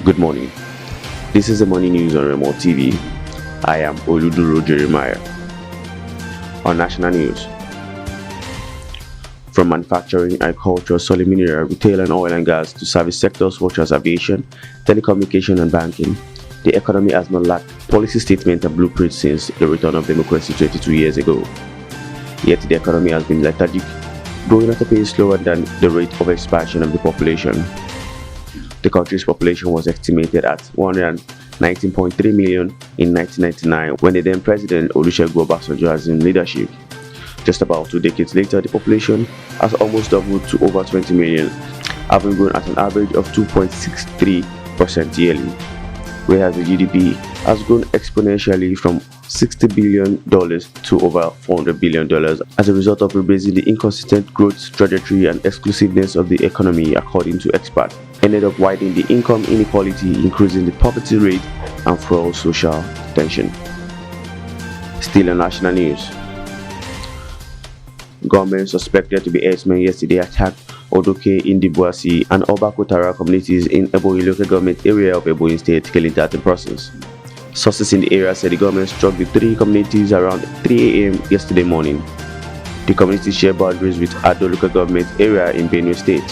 Good morning. This is the morning news on Remote TV. I am Oluduro Jeremiah. On national news, from manufacturing, agriculture, solid mineral, retail and oil and gas to service sectors such as aviation, telecommunication and banking, the economy has not lacked policy statement and blueprint since the return of democracy 22 years ago. Yet the economy has been lethargic, growing at a pace slower than the rate of expansion of the population. The country's population was estimated at 119.3 million in 1999 when the then President Olusegun Obasanjo assumed leadership. Just about 2 decades later, the population has almost doubled to over 20 million, having grown at an average of 2.63% yearly, whereas the GDP has grown exponentially from $60 billion to over $400 billion as a result of rebasing the inconsistent growth trajectory and exclusiveness of the economy, according to experts, ended up widening the income inequality, increasing the poverty rate, and fuel social tension. Still in national news, government suspected to be herdsmen yesterday attacked Odoke in the Boasi and Obakotara communities in Ebonyi local government area of Ebonyi state, killing 13 persons. Sources in the area said the government struck the 3 communities around 3 a.m. yesterday morning. The communities share boundaries with Ado local government area in Benue state.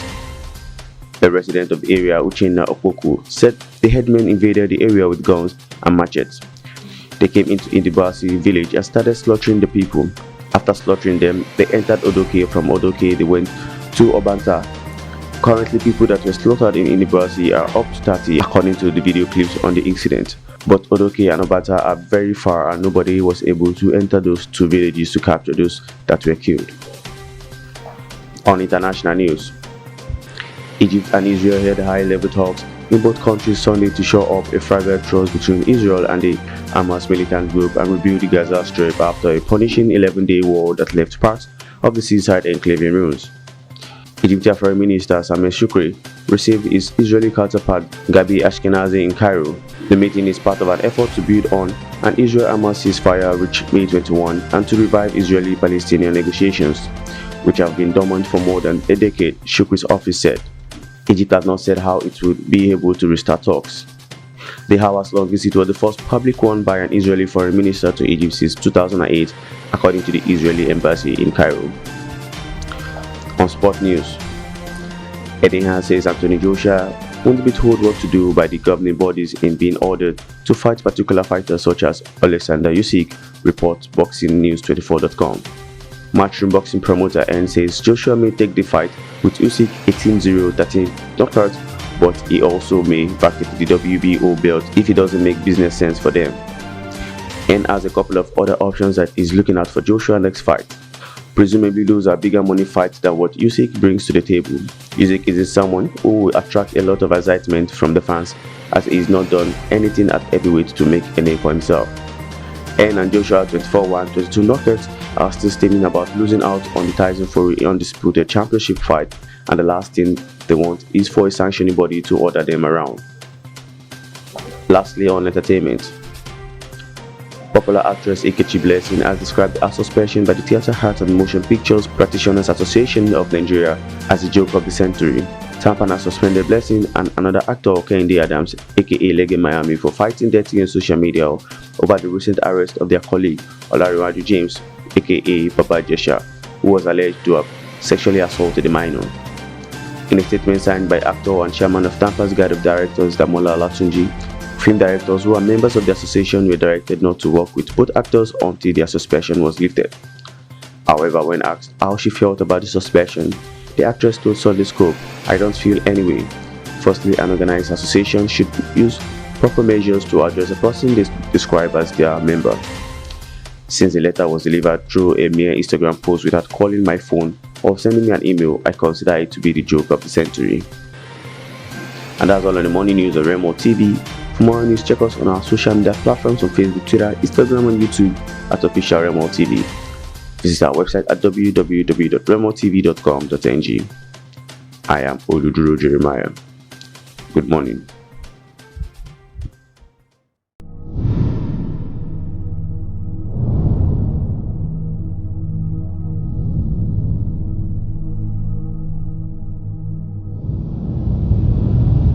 The resident of the area, Uchenna Opoku, said the headmen invaded the area with guns and machetes. They came into Indibasi village and started slaughtering the people. After slaughtering them, they entered Odoke. From Odoke, they went to Obanta. Currently, people that were slaughtered in Indibasi are up to 30, according to the video clips on the incident. But Odoke and Obanta are very far and nobody was able to enter those 2 villages to capture those that were killed. On international news, Egypt and Israel held high-level talks in both countries Sunday to shore up a fragile truce between Israel and the Hamas militant group and rebuild the Gaza Strip after a punishing 11-day war that left parts of the seaside enclave in ruins. Egyptian Foreign Minister Sameh Shoukry received his Israeli counterpart Gabi Ashkenazi in Cairo. The meeting is part of an effort to build on an Israel-Hamas ceasefire reached May 21 and to revive Israeli-Palestinian negotiations, which have been dormant for more than a decade, Shoukry's office said. Egypt has not said how it would be able to restart talks. The hours-long visit was the first public one by an Israeli foreign minister to Egypt since 2008, according to the Israeli embassy in Cairo. On sport news, Hearn says Anthony Joshua won't be told what to do by the governing bodies in being ordered to fight particular fighters such as Alexander Usyk, reports BoxingNews24.com. Matchroom boxing promoter Hearn says Joshua may take the fight with Usyk 18-0 13 knockout, but he also may vacate the WBO belt if it doesn't make business sense for them. Hearn has a couple of other options that he's looking at for Joshua's next fight. Presumably those are bigger money fights than what Usyk brings to the table. Usyk is someone who will attract a lot of excitement from the fans, as he's not done anything at heavyweight to make a name for himself. Hearn and Joshua 24-1, 22 knockouts are still steaming about losing out on the Tyson Fury undisputed championship fight, and the last thing they want is for a sanctioning body to order them around. Lastly, on entertainment, popular actress Nkechi Blessing has described her suspension by the Theatre Arts and Motion Pictures Practitioners Association of Nigeria as a joke of the century. TAMPPAN has suspended Blessing and another actor, Kehinde Adams, aka Lege Miami, for fighting dirty on social media over the recent arrest of their colleague Olariwaju James, aka Papa Jesha, who was alleged to have sexually assaulted a minor. In a statement signed by actor and chairman of TAMPPAN's Guide of Directors Damola Olatunji, film directors who are members of the association were directed not to work with both actors until their suspension was lifted. However, when asked how she felt about the suspension, the actress told Sunday Scope, "I don't feel any way. Firstly, an organized association should use proper measures to address a person they describe as their member. Since the letter was delivered through a mere Instagram post without calling my phone or sending me an email, I consider it to be the joke of the century." And that's all on the morning news of Remote TV. For more news, check us on our social media platforms on Facebook, Twitter, Instagram, and YouTube at Official Remote TV. Visit our website at www.remotv.com.ng. I am Oluduro Jeremiah. Good morning.